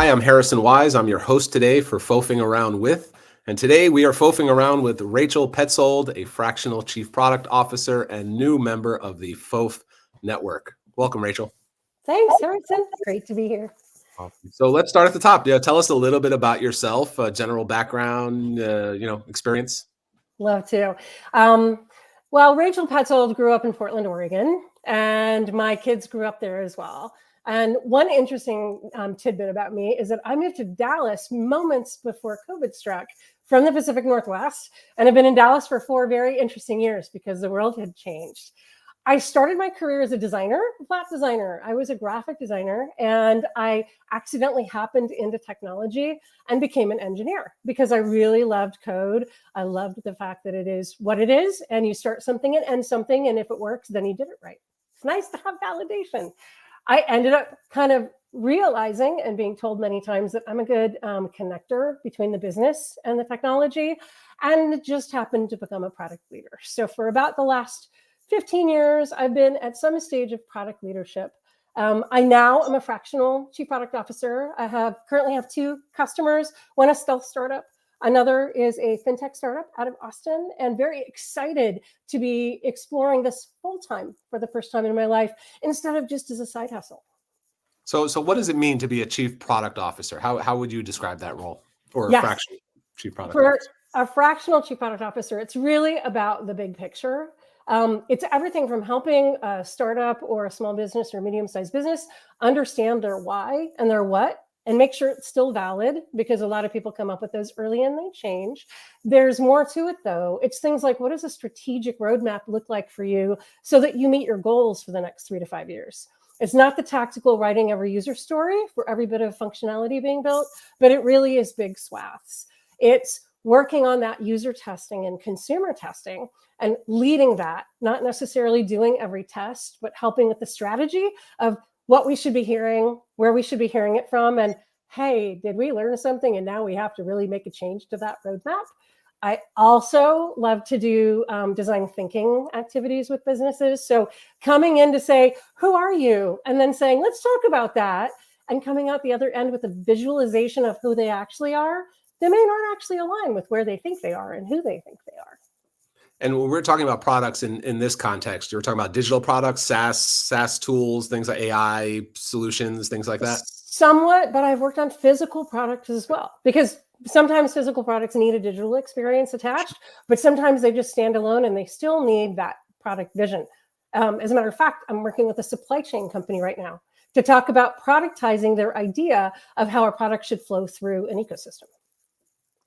Hi, I'm Harrison Wise. I'm your host today for FOAFing Around With. And today we are FOAFing around with Rachel Petzold, a fractional chief product officer and new member of the FOAF network. Welcome, Rachel. Thanks, Harrison. Great to be here. Awesome. So let's start at the top. Tell us a little bit about yourself, general background, experience. Love to. Well, Rachel Petzold grew up in Portland, Oregon, and my kids grew up there as well. And one interesting tidbit about me is that I moved to Dallas moments before COVID struck from the Pacific Northwest, and I've been in Dallas for 4 very interesting years because the world had changed. I started my career as a designer, flat designer. I was a graphic designer, and I accidentally happened into technology and became an engineer because I really loved code. I loved the fact that it is what it is, and you start something and end something, and if it works, then you did it right. It's nice to have validation. I ended up kind of realizing and being told many times that I'm a good connector between the business and the technology, and just happened to become a product leader. So for about the last 15 years, I've been at some stage of product leadership. I now am a fractional chief product officer. I currently have 2 customers, one a stealth startup, another is a fintech startup out of Austin, and very excited to be exploring this full-time for the first time in my life, instead of just as a side hustle. So what does it mean to be a chief product officer? How would you describe that role, or a Yes. fractional chief product For officer? a fractional chief product officer, it's really about the big picture. It's everything from helping a startup or a small business or medium-sized business understand their why and their what, and make sure it's still valid, because a lot of people come up with those early and they change. There's more to it, though. It's things like, what does a strategic roadmap look like for you so that you meet your goals for the next 3 to 5 years? It's not the tactical writing every user story for every bit of functionality being built, but it really is big swaths. It's working on that user testing and consumer testing and leading that, not necessarily doing every test, but helping with the strategy of what we should be hearing, where we should be hearing it from, and hey, did we learn something and now we have to really make a change to that roadmap? I also love to do design thinking activities with businesses. So coming in to say, who are you? And then saying, let's talk about that. And coming out the other end with a visualization of who they actually are. They may not actually align with where they think they are and who they think they are. And when we're talking about products in this context, you're talking about digital products, SaaS tools, things like AI solutions, things like that? Somewhat, but I've worked on physical products as well, because sometimes physical products need a digital experience attached, but sometimes they just stand alone and they still need that product vision. As a matter of fact, I'm working with a supply chain company right now to talk about productizing their idea of how a product should flow through an ecosystem.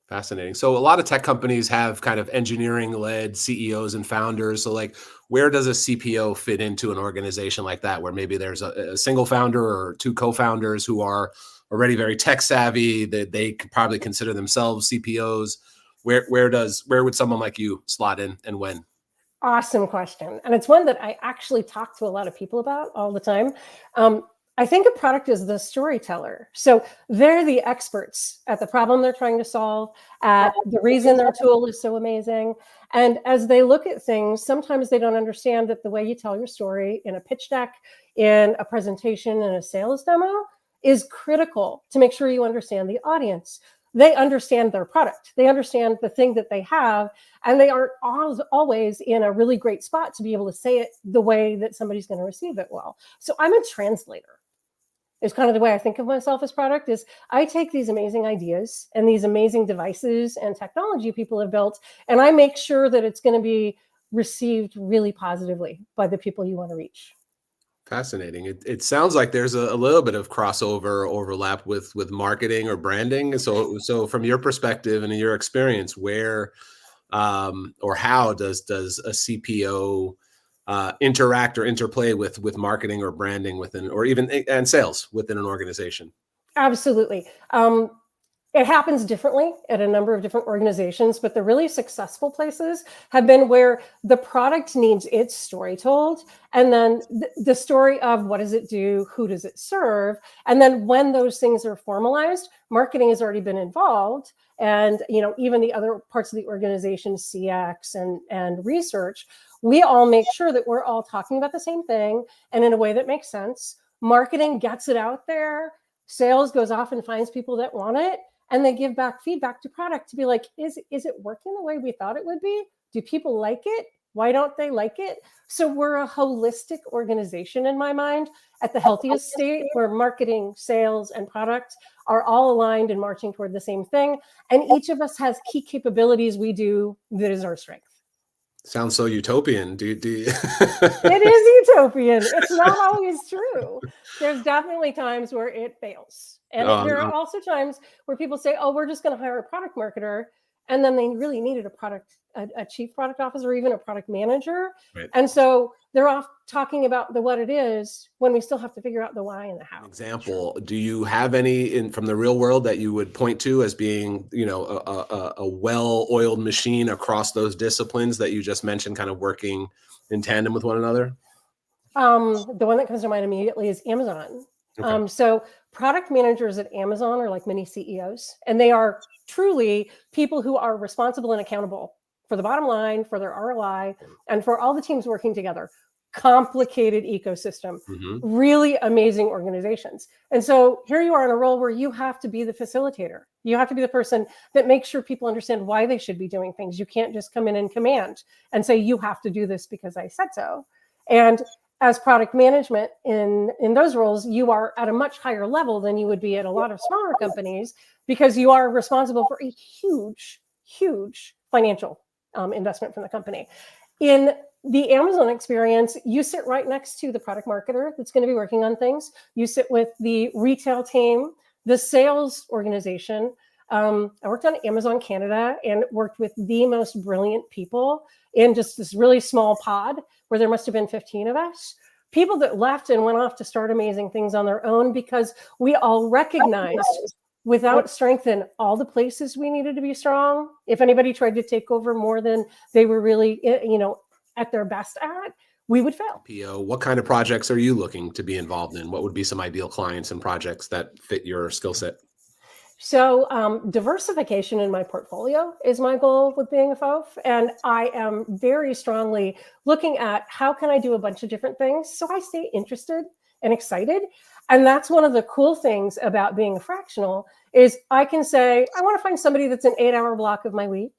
Fascinating. So a lot of tech companies have kind of engineering-led CEOs and founders. So like, where does a CPO fit into an organization like that, where maybe there's a single founder or 2 co-founders who are already very tech savvy, that they could probably consider themselves CPOs? Where would someone like you slot in, and when? Awesome question. And it's one that I actually talk to a lot of people about all the time. I think a product is the storyteller. So they're the experts at the problem they're trying to solve, at the reason their tool is so amazing. And as they look at things, sometimes they don't understand that the way you tell your story in a pitch deck, in a presentation, in a sales demo is critical to make sure you understand the audience. They understand their product. They understand the thing that they have, and they aren't always in a really great spot to be able to say it the way that somebody's going to receive it well. So I'm a translator. Is kind of the way I think of myself as product. Is I take these amazing ideas and these amazing devices and technology people have built, and I make sure that it's going to be received really positively by the people you want to reach. Fascinating. It sounds like there's a little bit of crossover overlap with marketing or branding. So from your perspective and in your experience, where or how does a CPO interact or interplay with marketing or branding within, or even and sales within an organization? Absolutely. It happens differently at a number of different organizations, but the really successful places have been where the product needs its story told, and then the story of what does it do, who does it serve, and then when those things are formalized, marketing has already been involved, and even the other parts of the organization, CX and research, we all make sure that we're all talking about the same thing and in a way that makes sense. Marketing gets it out there. Sales goes off and finds people that want it, and they give back feedback to product to be like, is it working the way we thought it would be? Do people like it? Why don't they like it? So we're a holistic organization in my mind at the healthiest state, where marketing, sales, and product are all aligned and marching toward the same thing. And each of us has key capabilities we do that is our strength. Sounds so utopian. Do you... It is utopian. It's not always true. There's definitely times where it fails. And there are also times where people say, oh, we're just going to hire a product marketer. And then they really needed a chief product officer, or even a product manager. Right. And so they're off talking about the what it is when we still have to figure out the why and the how. Example, do you have any from the real world that you would point to as being, a well-oiled machine across those disciplines that you just mentioned, kind of working in tandem with one another? The one that comes to mind immediately is Amazon. Okay. So product managers at Amazon are like mini CEOs, and they are truly people who are responsible and accountable for the bottom line, for their ROI, and for all the teams working together. Complicated ecosystem, really amazing organizations. And so here you are in a role where you have to be the facilitator. You have to be the person that makes sure people understand why they should be doing things. You can't just come in and command and say, you have to do this because I said so. And as product management in those roles, you are at a much higher level than you would be at a lot of smaller companies, because you are responsible for a huge, huge financial investment from the company. In the Amazon experience, you sit right next to the product marketer that's going to be working on things. You sit with the retail team, the sales organization. I worked on Amazon Canada and worked with the most brilliant people in just this really small pod where there must have been 15 of us. People that left and went off to start amazing things on their own, because we all recognized without strength in all the places we needed to be strong, if anybody tried to take over more than they were really, at their best at, we would fail. PO, what kind of projects are you looking to be involved in? What would be some ideal clients and projects that fit your skill set? So diversification in my portfolio is my goal with being a FOAF. And I am very strongly looking at how can I do a bunch of different things so I stay interested and excited. And that's one of the cool things about being a fractional is I can say, I want to find somebody that's an 8-hour block of my week.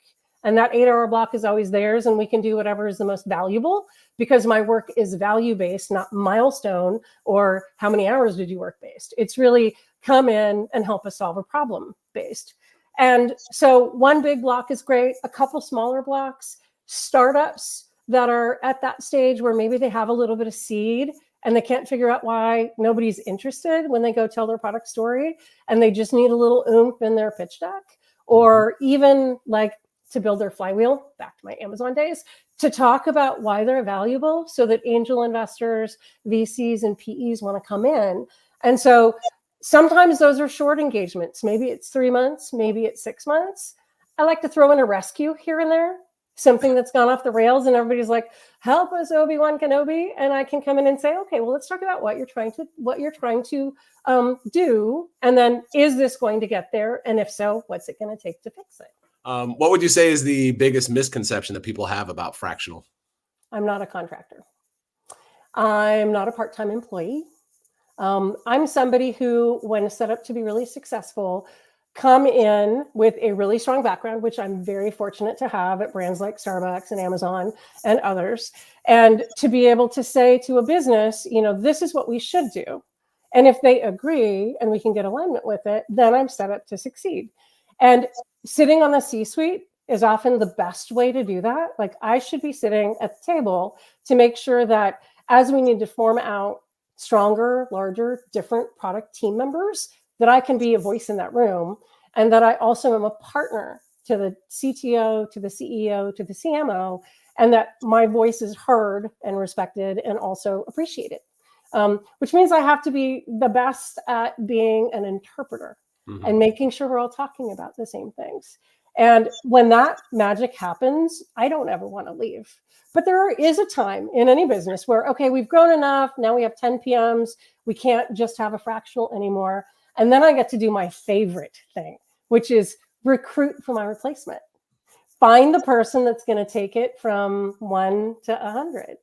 And that 8-hour block is always theirs. And we can do whatever is the most valuable, because my work is value-based, not milestone or how many hours did you work based. It's really come in and help us solve a problem based. And so one big block is great, a couple smaller blocks, startups that are at that stage where maybe they have a little bit of seed and they can't figure out why nobody's interested when they go tell their product story, and they just need a little oomph in their pitch deck, or even like to build their flywheel, back to my Amazon days, to talk about why they're valuable so that angel investors, VCs, and PEs want to come in. And so sometimes those are short engagements. Maybe it's 3 months, maybe it's 6 months. I like to throw in a rescue here and there, something that's gone off the rails and everybody's like, help us, Obi-Wan Kenobi. And I can come in and say, okay, well, let's talk about what you're trying to do. And then, is this going to get there? And if so, what's it going to take to fix it? What would you say is the biggest misconception that people have about fractional? I'm not a contractor. I'm not a part-time employee. I'm somebody who, when set up to be really successful, come in with a really strong background, which I'm very fortunate to have at brands like Starbucks and Amazon and others, and to be able to say to a business, this is what we should do. And if they agree and we can get alignment with it, then I'm set up to succeed. And sitting on the C-suite is often the best way to do that. Like, I should be sitting at the table to make sure that as we need to form out stronger, larger, different product team members, that I can be a voice in that room, and that I also am a partner to the CTO, to the CEO, to the CMO, and that my voice is heard and respected and also appreciated, which means I have to be the best at being an interpreter and making sure we're all talking about the same things. And when that magic happens, I don't ever want to leave. But there is a time in any business where, okay, we've grown enough. Now we have 10 PMs. We can't just have a fractional anymore. And then I get to do my favorite thing, which is recruit for my replacement. Find the person that's going to take it from 1 to 100.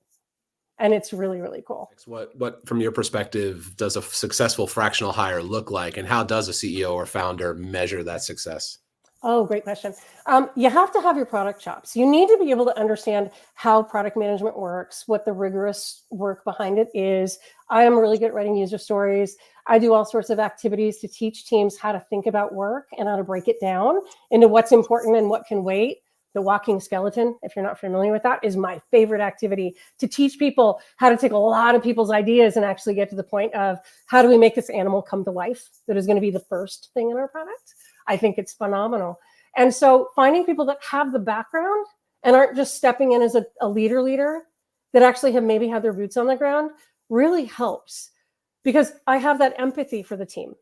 And it's really, really cool. What from your perspective, does a successful fractional hire look like? And how does a CEO or founder measure that success? Oh, great question. You have to have your product chops. You need to be able to understand how product management works, what the rigorous work behind it is. I am really good at writing user stories. I do all sorts of activities to teach teams how to think about work and how to break it down into what's important and what can wait. The walking skeleton, if you're not familiar with that, is my favorite activity to teach people how to take a lot of people's ideas and actually get to the point of how do we make this animal come to life that is going to be the first thing in our product. I think it's phenomenal. And so finding people that have the background and aren't just stepping in as a leader that actually have maybe had their boots on the ground really helps, because I have that empathy for the team.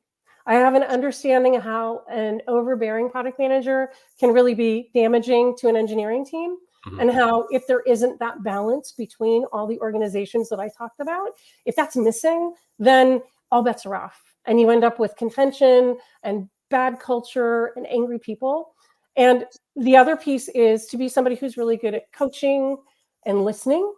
I have an understanding of how an overbearing product manager can really be damaging to an engineering team, and how if there isn't that balance between all the organizations that I talked about, if that's missing, then all bets are off. And you end up with contention and bad culture and angry people. And the other piece is to be somebody who's really good at coaching and listening,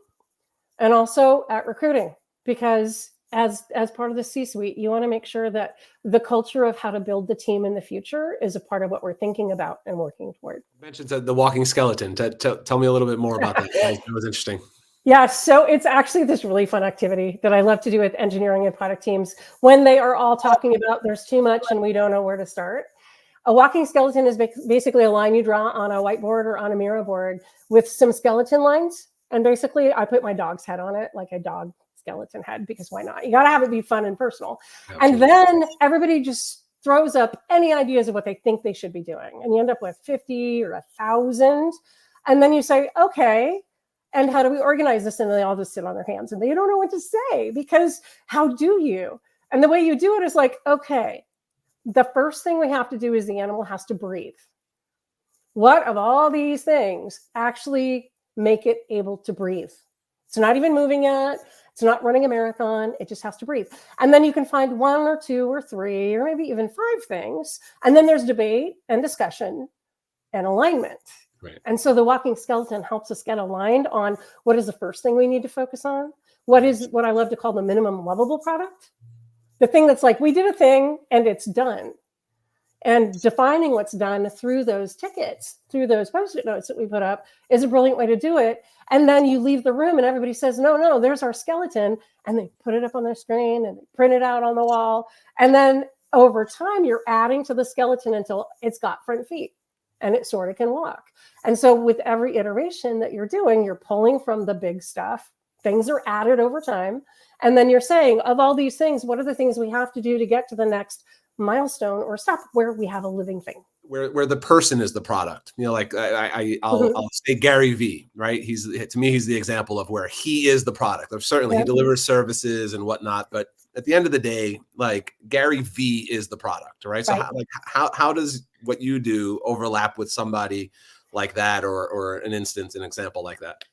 and also at recruiting, because as part of the C-suite, you want to make sure that the culture of how to build the team in the future is a part of what we're thinking about and working toward. You mentioned the walking skeleton. Tell me a little bit more about that. That was interesting. Yeah, so it's actually this really fun activity that I love to do with engineering and product teams when they are all talking about there's too much and we don't know where to start. A walking skeleton is basically a line you draw on a whiteboard or on a Miro board with some skeleton lines. And basically I put my dog's head on it, like a dog skeleton head, because why not? You got to have it be fun and personal. Absolutely. And then everybody just throws up any ideas of what they think they should be doing. And you end up with 50 or 1,000. And then you say, okay, and how do we organize this? And they all just sit on their hands and they don't know what to say, because how do you? And the way you do it is like, okay, the first thing we have to do is the animal has to breathe. What of all these things actually make it able to breathe? It's not even moving yet. It's not running a marathon. It just has to breathe. And then you can find 1 or 2 or 3 or maybe even 5 things. And then there's debate and discussion and alignment. Right. And so the walking skeleton helps us get aligned on what is the first thing we need to focus on. What is what I love to call the minimum lovable product. The thing that's like, we did a thing and it's done. And defining what's done through those tickets, through those Post-it notes that we put up, is a brilliant way to do it. And then you leave the room and everybody says, no, there's our skeleton. And they put it up on their screen and they print it out on the wall. And then over time, you're adding to the skeleton until it's got front feet and it sort of can walk. And so with every iteration that you're doing, you're pulling from the big stuff. Things are added over time. And then you're saying, of all these things, what are the things we have to do to get to the next milestone or step where we have a living thing? Where the person is the product. You know, like I'll say Gary V, right? To me, he's the example of where he is the product. Certainly he delivers services and whatnot, but at the end of the day, like Gary V is the product, right? So how does what you do overlap with somebody like that, or an example like that?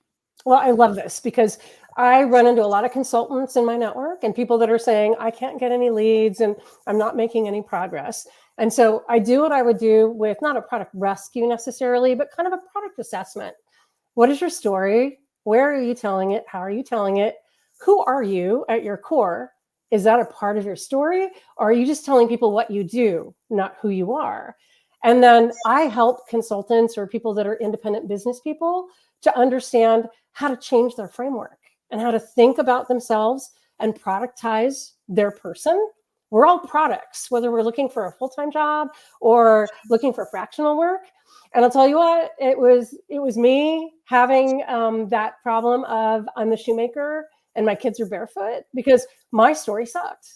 Well, I love this because I run into a lot of consultants in my network and people that are saying, I can't get any leads and I'm not making any progress. And so I do what I would do with not a product rescue necessarily, but kind of a product assessment. What is your story? Where are you telling it? How are you telling it? Who are you at your core? Is that a part of your story? Or are you just telling people what you do, not who you are? And then I help consultants or people that are independent business people to understand how to change their framework and how to think about themselves and productize their person. We're all products, whether we're looking for a full-time job or looking for fractional work. And I'll tell you what, it was me having that problem of I'm the shoemaker and my kids are barefoot, because my story sucked.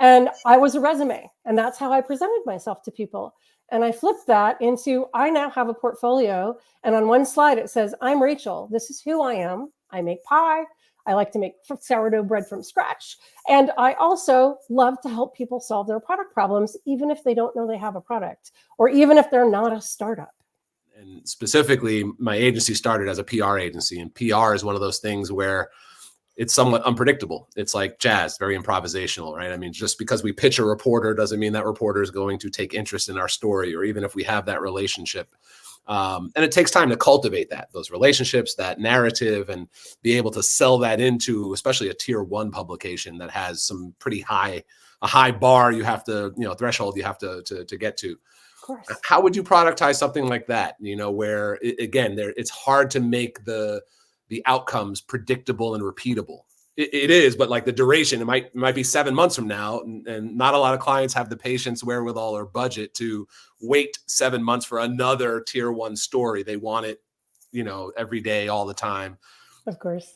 And I was a resume, and that's how I presented myself to people. And I flipped that into, I now have a portfolio. And on one slide, it says, I'm Rachel. This is who I am. I make pie. I like to make sourdough bread from scratch. And I also love to help people solve their product problems, even if they don't know they have a product, or even if they're not a startup. And specifically, my agency started as a PR agency, and PR is one of those things where it's somewhat unpredictable. It's like jazz, very improvisational, right? I mean, just because we pitch a reporter doesn't mean that reporter is going to take interest in our story, or even if we have that relationship. And it takes time to cultivate those relationships, that narrative, and be able to sell that into, especially a tier 1 publication that has some pretty a high bar you have to, threshold you have to get to. Of course. How would you productize something like that? Where again, it's hard to make the outcomes predictable and repeatable. It is, but like the duration, it might be 7 months from now, and not a lot of clients have the patience, wherewithal, or budget to wait 7 months for another tier 1 story. They want it, every day, all the time. Of course.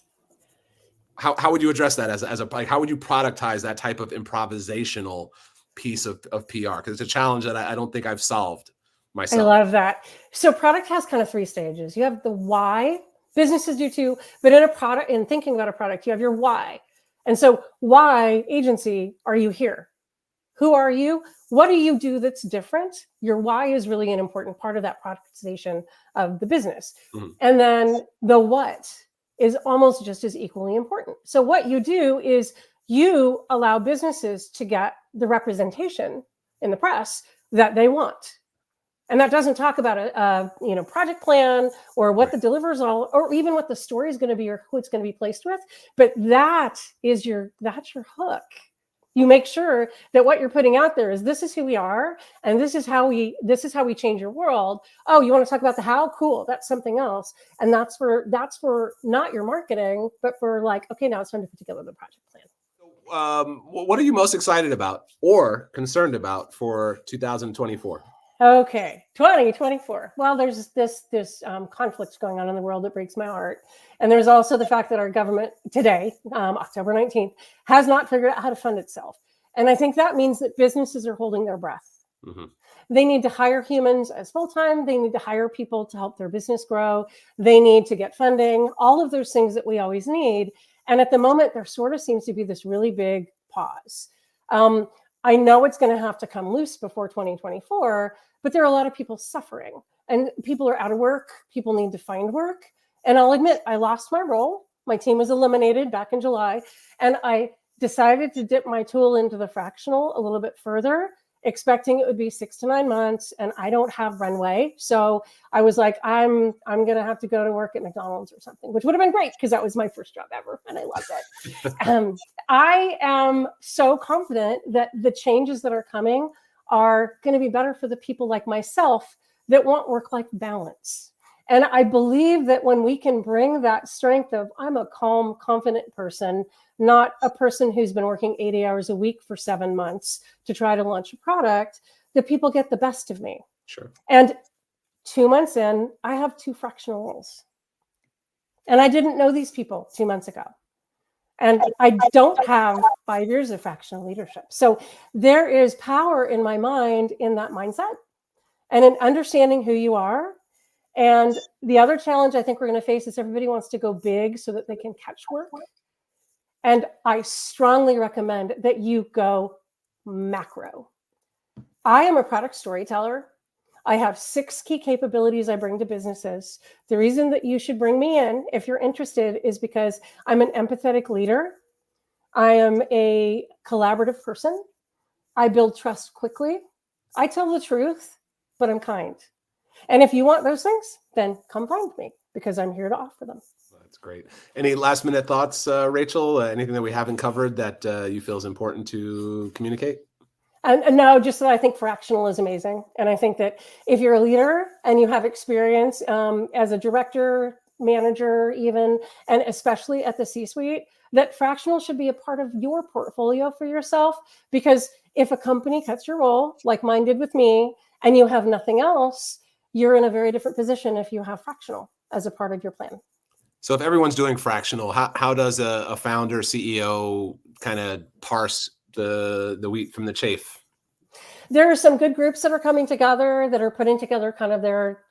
How would you address that as a like, how would you productize that type of improvisational piece of PR? Because it's a challenge that I don't think I've solved myself. I love that. So product has kind of 3 stages. You have the why. Businesses do too, but in thinking about a product, you have your why. And so why, agency, are you here? Who are you? What do you do that's different? Your why is really an important part of that productization of the business. Mm-hmm. And then the what is almost just as equally important. So what you do is you allow businesses to get the representation in the press that they want. And that doesn't talk about a project plan or what the deliverables are, or even what the story is going to be or who it's going to be placed with. But that's your hook. You make sure that what you're putting out there is, this is who we are, and this is how we change your world. Oh, you want to talk about the how? Cool, that's something else. And that's for not your marketing, but for like, okay, now it's time to put together the project plan. What are you most excited about or concerned about for 2024? Okay, 2024. Well, there's this conflict going on in the world that breaks my heart. And there's also the fact that our government today, October 19th, has not figured out how to fund itself. And I think that means that businesses are holding their breath. Mm-hmm. They need to hire humans as full-time. They need to hire people to help their business grow. They need to get funding, all of those things that we always need. And at the moment, there sort of seems to be this really big pause. I know it's going to have to come loose before 2024, but there are a lot of people suffering, and people are out of work. People need to find work. And I'll admit, I lost my role. My team was eliminated back in July, and I decided to dip my tool into the fractional a little bit further, expecting it would be 6 to 9 months, and I don't have runway. So I was like, I'm going to have to go to work at McDonald's or something, which would have been great because that was my first job ever, and I loved it. I am so confident that the changes that are coming are going to be better for the people like myself that want work-life balance. And I believe that when we can bring that strength of, I'm a calm, confident person, not a person who's been working 80 hours a week for 7 months to try to launch a product, that people get the best of me. Sure. And 2 months in, I have 2 fractional roles. And I didn't know these people 2 months ago. And I don't have 5 years of fractional leadership. So there is power in my mind in that mindset and in understanding who you are. And the other challenge I think we're going to face is everybody wants to go big so that they can catch work. And I strongly recommend that you go macro. I am a product storyteller. I have 6 key capabilities I bring to businesses. The reason that you should bring me in, if you're interested, is because I'm an empathetic leader. I am a collaborative person. I build trust quickly. I tell the truth, but I'm kind. And if you want those things, then come find me because I'm here to offer them. That's great. Any last minute thoughts, Rachel? Anything that we haven't covered that you feel is important to communicate? And no, just that I think fractional is amazing. And I think that if you're a leader and you have experience as a director, manager even, and especially at the C-suite, that fractional should be a part of your portfolio for yourself. Because if a company cuts your role, like mine did with me, and you have nothing else, you're in a very different position if you have fractional as a part of your plan. So if everyone's doing fractional, how does a founder, CEO kind of parse the wheat from the chaff? There are some good groups that are coming together that are putting together kind of their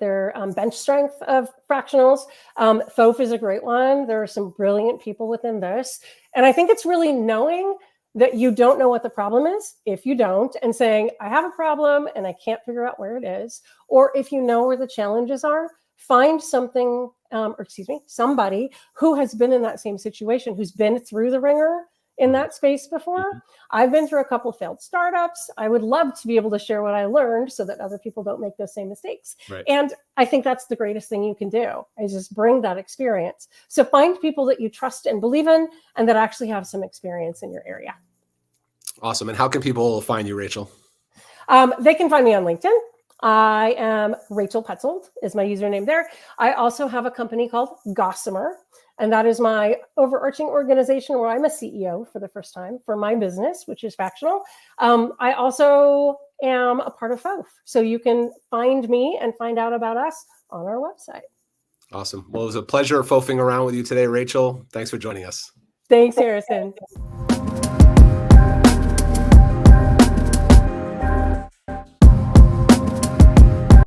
bench strength of fractionals. FOAF is a great one. There are some brilliant people within this. And I think it's really knowing that you don't know what the problem is, if you don't, and saying, I have a problem and I can't figure out where it is. Or if you know where the challenges are, find somebody who has been in that same situation, who's been through the ringer, in that space before. Mhm. I've been through a couple of failed startups. I would love to be able to share what I learned so that other people don't make those same mistakes. Right. And I think that's the greatest thing you can do, is just bring that experience. So find people that you trust and believe in and that actually have some experience in your area. Awesome. And how can people find you, Rachel? They can find me on LinkedIn. I am Rachel Petzold is my username there. I also have a company called Gossamer, and that is my overarching organization where I'm a CEO for the first time for my business, which is Fractional. I also am a part of FOAF. So you can find me and find out about us on our website. Awesome. Well, it was a pleasure FOAFing around with you today, Rachel. Thanks for joining us. Thanks, Harrison.